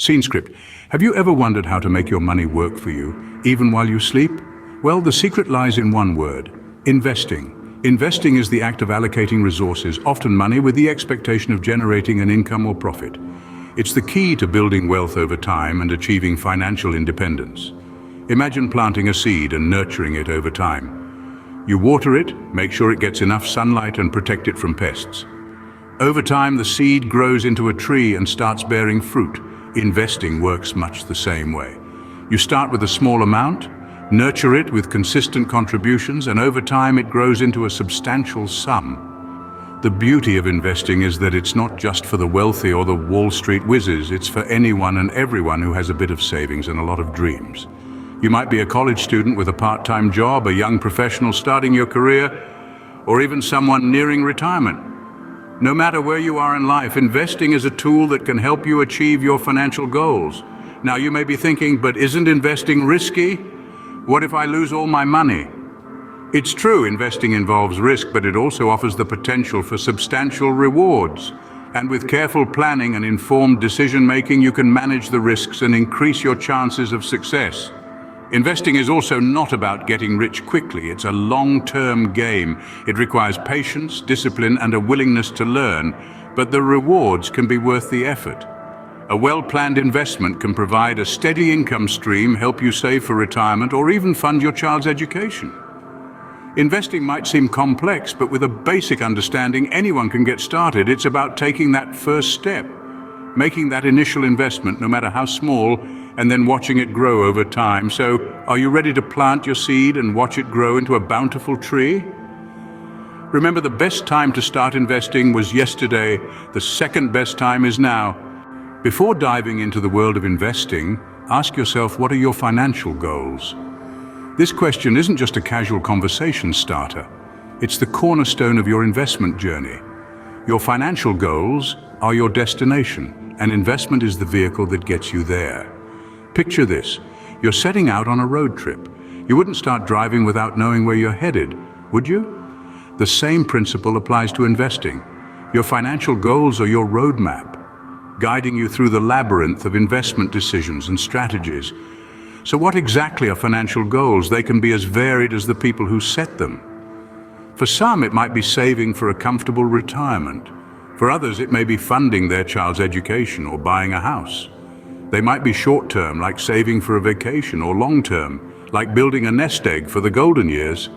Scene script. Have you ever wondered how to make your money work for you, even while you sleep? Well, the secret lies in one word: investing. Investing is the act of allocating resources, often money, with the expectation of generating an income or profit. It's the key to building wealth over time and achieving financial independence. Imagine planting a seed and nurturing it over time. You water it, make sure it gets enough sunlight, and protect it from pests. Over time, the seed grows into a tree and starts bearing fruit. Investing works much the same way. You start with a small amount, nurture it with consistent contributions, and over time it grows into a substantial sum. The beauty of investing is that it's not just for the wealthy or the Wall Street whizzes, it's for anyone and everyone who has a bit of savings and a lot of dreams. You might be a college student with a part-time job, a young professional starting your career, or even someone nearing retirement. No matter where you are in life, investing is a tool that can help you achieve your financial goals. Now you may be thinking, but isn't investing risky? What if I lose all my money? It's true, investing involves risk, but it also offers the potential for substantial rewards. And with careful planning and informed decision-making, you can manage the risks and increase your chances of success. Investing is also not about getting rich quickly. It's a long-term game. It requires patience, discipline, and a willingness to learn, but the rewards can be worth the effort. A well-planned investment can provide a steady income stream, help you save for retirement, or even fund your child's education. Investing might seem complex, but with a basic understanding, anyone can get started. It's about taking that first step, making that initial investment, no matter how small, and then watching it grow over time. So, are you ready to plant your seed and watch it grow into a bountiful tree? Remember, the best time to start investing was yesterday. The second best time is now. Before diving into the world of investing, ask yourself, what are your financial goals? This question isn't just a casual conversation starter. It's the cornerstone of your investment journey. Your financial goals are your destination, and investment is the vehicle that gets you there. Picture this. You're setting out on a road trip. You wouldn't start driving without knowing where you're headed, would you? The same principle applies to investing. Your financial goals are your roadmap, guiding you through the labyrinth of investment decisions and strategies. So what exactly are financial goals? They can be as varied as the people who set them. For some, it might be saving for a comfortable retirement. For others, it may be funding their child's education or buying a house. They might be short-term, like saving for a vacation, or long-term, like building a nest egg for the golden years.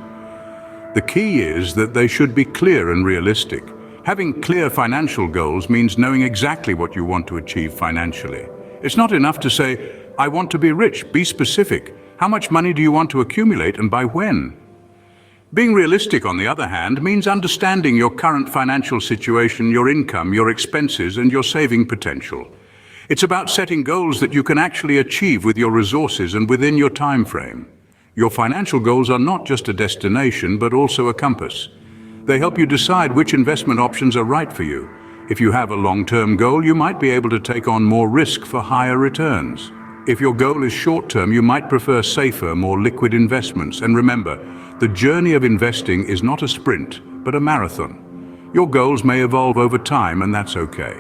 The key is that they should be clear and realistic. Having clear financial goals means knowing exactly what you want to achieve financially. It's not enough to say, I want to be rich. Be specific. How much money do you want to accumulate, and by when? Being realistic, on the other hand, means understanding your current financial situation, your income, your expenses, and your saving potential. It's about setting goals that you can actually achieve with your resources and within your time frame. Your financial goals are not just a destination, but also a compass. They help you decide which investment options are right for you. If you have a long-term goal, you might be able to take on more risk for higher returns. If your goal is short-term, you might prefer safer, more liquid investments. And remember, the journey of investing is not a sprint, but a marathon. Your goals may evolve over time, and that's okay.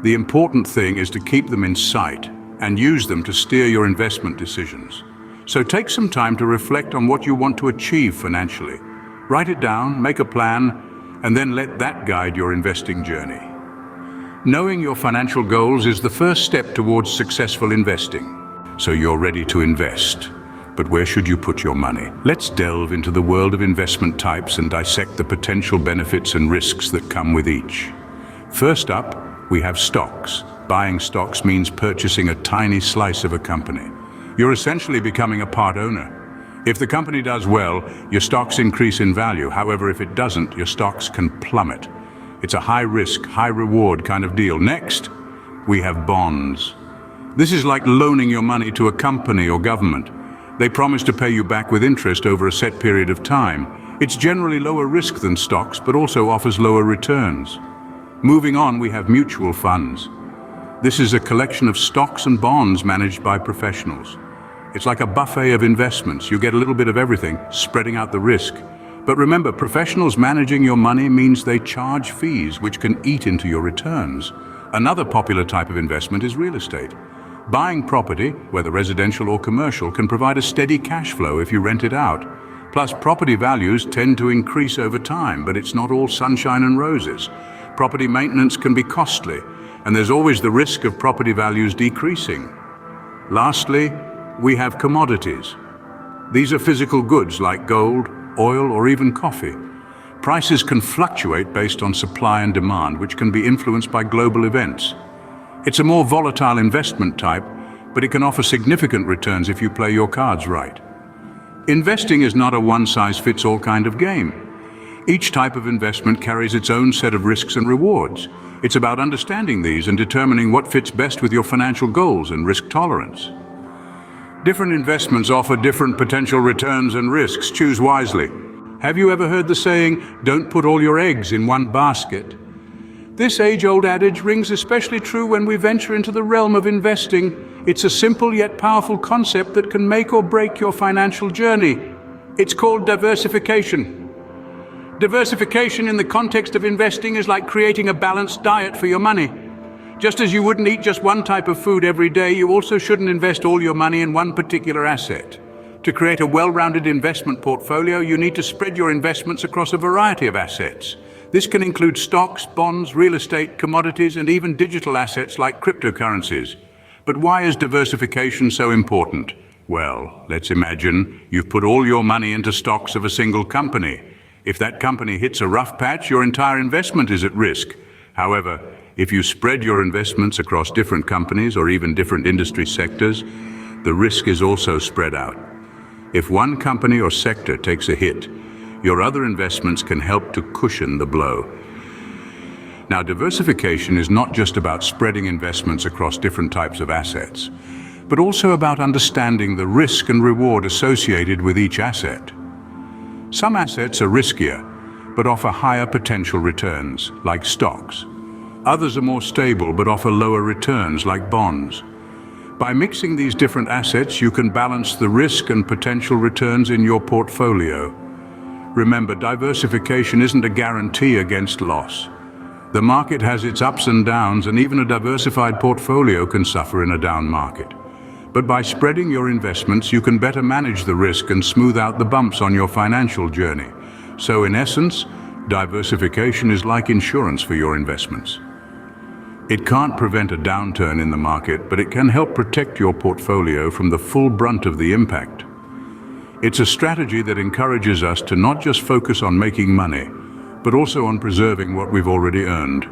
The important thing is to keep them in sight and use them to steer your investment decisions. So take some time to reflect on what you want to achieve financially. Write it down, make a plan, and then let that guide your investing journey. Knowing your financial goals is the first step towards successful investing. So you're ready to invest. But where should you put your money? Let's delve into the world of investment types and dissect the potential benefits and risks that come with each. First up, we have stocks. Buying stocks means purchasing a tiny slice of a company. You're essentially becoming a part owner. If the company does well, your stocks increase in value. However, if it doesn't, your stocks can plummet. It's a high-risk, high-reward kind of deal. Next, we have bonds. This is like loaning your money to a company or government. They promise to pay you back with interest over a set period of time. It's generally lower risk than stocks, but also offers lower returns. Moving on, we have mutual funds. This is a collection of stocks and bonds managed by professionals. It's like a buffet of investments. You get a little bit of everything, spreading out the risk. But remember, professionals managing your money means they charge fees which can eat into your returns. Another popular type of investment is real estate. Buying property, whether residential or commercial, can provide a steady cash flow if you rent it out. Plus, property values tend to increase over time, but it's not all sunshine and roses. Property maintenance can be costly, and there's always the risk of property values decreasing. Lastly, we have commodities. These are physical goods like gold, oil, or even coffee. Prices can fluctuate based on supply and demand, which can be influenced by global events. It's a more volatile investment type, but it can offer significant returns if you play your cards right. Investing is not a one-size-fits-all kind of game. Each type of investment carries its own set of risks and rewards. It's about understanding these and determining what fits best with your financial goals and risk tolerance. Different investments offer different potential returns and risks. Choose wisely. Have you ever heard the saying, "Don't put all your eggs in one basket"? This age-old adage rings especially true when we venture into the realm of investing. It's a simple yet powerful concept that can make or break your financial journey. It's called diversification. Diversification in the context of investing is like creating a balanced diet for your money. Just as you wouldn't eat just one type of food every day, you also shouldn't invest all your money in one particular asset. To create a well-rounded investment portfolio, you need to spread your investments across a variety of assets. This can include stocks, bonds, real estate, commodities, and even digital assets like cryptocurrencies. But why is diversification so important? Well, let's imagine you've put all your money into stocks of a single company. If that company hits a rough patch, your entire investment is at risk. However, if you spread your investments across different companies or even different industry sectors, the risk is also spread out. If one company or sector takes a hit, your other investments can help to cushion the blow. Now, diversification is not just about spreading investments across different types of assets, but also about understanding the risk and reward associated with each asset. Some assets are riskier, but offer higher potential returns, like stocks. Others are more stable, but offer lower returns, like bonds. By mixing these different assets, you can balance the risk and potential returns in your portfolio. Remember, diversification isn't a guarantee against loss. The market has its ups and downs, and even a diversified portfolio can suffer in a down market. But by spreading your investments, you can better manage the risk and smooth out the bumps on your financial journey. So in essence, diversification is like insurance for your investments. It can't prevent a downturn in the market, but it can help protect your portfolio from the full brunt of the impact. It's a strategy that encourages us to not just focus on making money, but also on preserving what we've already earned.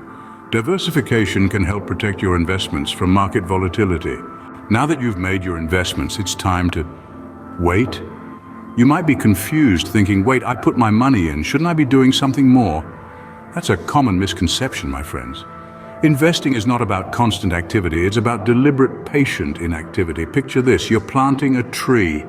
Diversification can help protect your investments from market volatility. Now that you've made your investments, it's time to wait. You might be confused, thinking, wait, I put my money in, shouldn't I be doing something more? That's a common misconception, my friends. Investing is not about constant activity, it's about deliberate, patient inactivity. Picture this, you're planting a tree.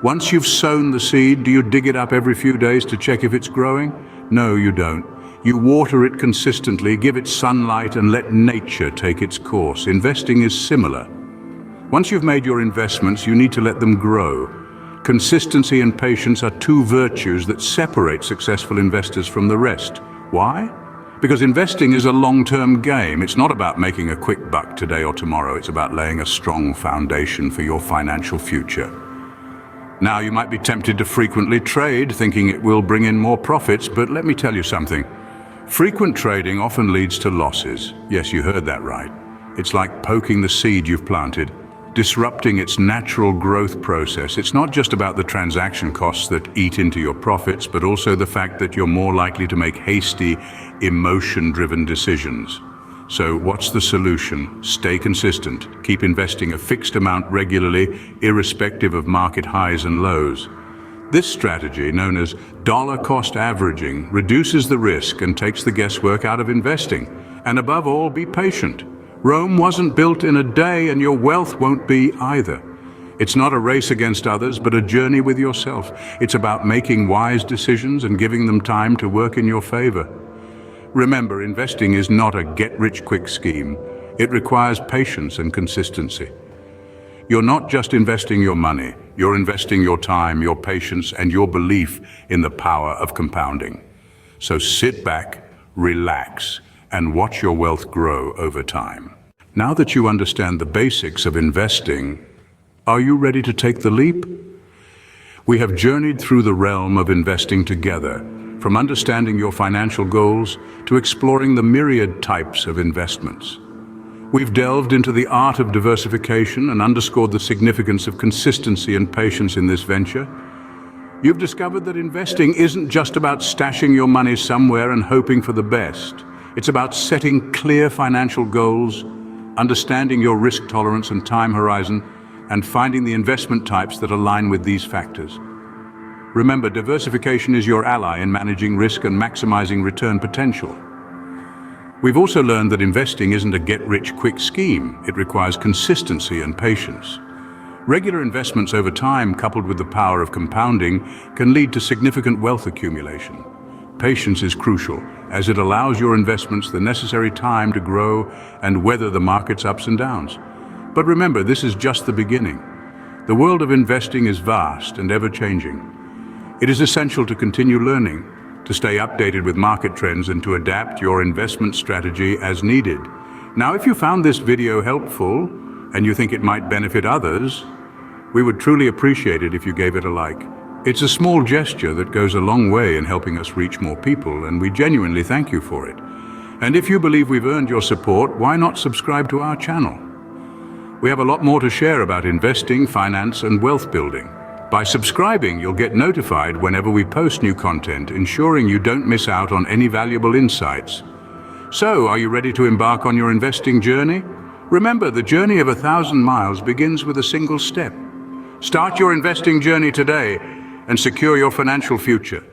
Once you've sown the seed, do you dig it up every few days to check if it's growing? No, you don't. You water it consistently, give it sunlight, and let nature take its course. Investing is similar. Once you've made your investments, you need to let them grow. Consistency and patience are two virtues that separate successful investors from the rest. Why? Because investing is a long-term game. It's not about making a quick buck today or tomorrow. It's about laying a strong foundation for your financial future. Now, you might be tempted to frequently trade, thinking it will bring in more profits, but let me tell you something. Frequent trading often leads to losses. Yes, you heard that right. It's like poking the seed you've planted, disrupting its natural growth process. It's not just about the transaction costs that eat into your profits, but also the fact that you're more likely to make hasty, emotion-driven decisions. So what's the solution? Stay consistent. Keep investing a fixed amount regularly, irrespective of market highs and lows. This strategy, known as dollar cost averaging, reduces the risk and takes the guesswork out of investing. And above all, be patient. Rome wasn't built in a day, and your wealth won't be either. It's not a race against others, but a journey with yourself. It's about making wise decisions and giving them time to work in your favor. Remember, investing is not a get-rich-quick scheme. It requires patience and consistency. You're not just investing your money, you're investing your time, your patience, and your belief in the power of compounding. So sit back, relax, and watch your wealth grow over time. Now that you understand the basics of investing, are you ready to take the leap? We have journeyed through the realm of investing together, from understanding your financial goals to exploring the myriad types of investments. We've delved into the art of diversification and underscored the significance of consistency and patience in this venture. You've discovered that investing isn't just about stashing your money somewhere and hoping for the best. It's about setting clear financial goals, understanding your risk tolerance and time horizon, and finding the investment types that align with these factors. Remember, diversification is your ally in managing risk and maximizing return potential. We've also learned that investing isn't a get-rich-quick scheme. It requires consistency and patience. Regular investments over time, coupled with the power of compounding, can lead to significant wealth accumulation. Patience is crucial, as it allows your investments the necessary time to grow and weather the market's ups and downs. But remember, this is just the beginning. The world of investing is vast and ever-changing. It is essential to continue learning, to stay updated with market trends, and to adapt your investment strategy as needed. Now, if you found this video helpful and you think it might benefit others, we would truly appreciate it if you gave it a like. It's a small gesture that goes a long way in helping us reach more people, and we genuinely thank you for it. And if you believe we've earned your support, why not subscribe to our channel? We have a lot more to share about investing, finance, and wealth building. By subscribing, you'll get notified whenever we post new content, ensuring you don't miss out on any valuable insights. So, are you ready to embark on your investing journey? Remember, the journey of 1,000 miles begins with a single step. Start your investing journey today and secure your financial future.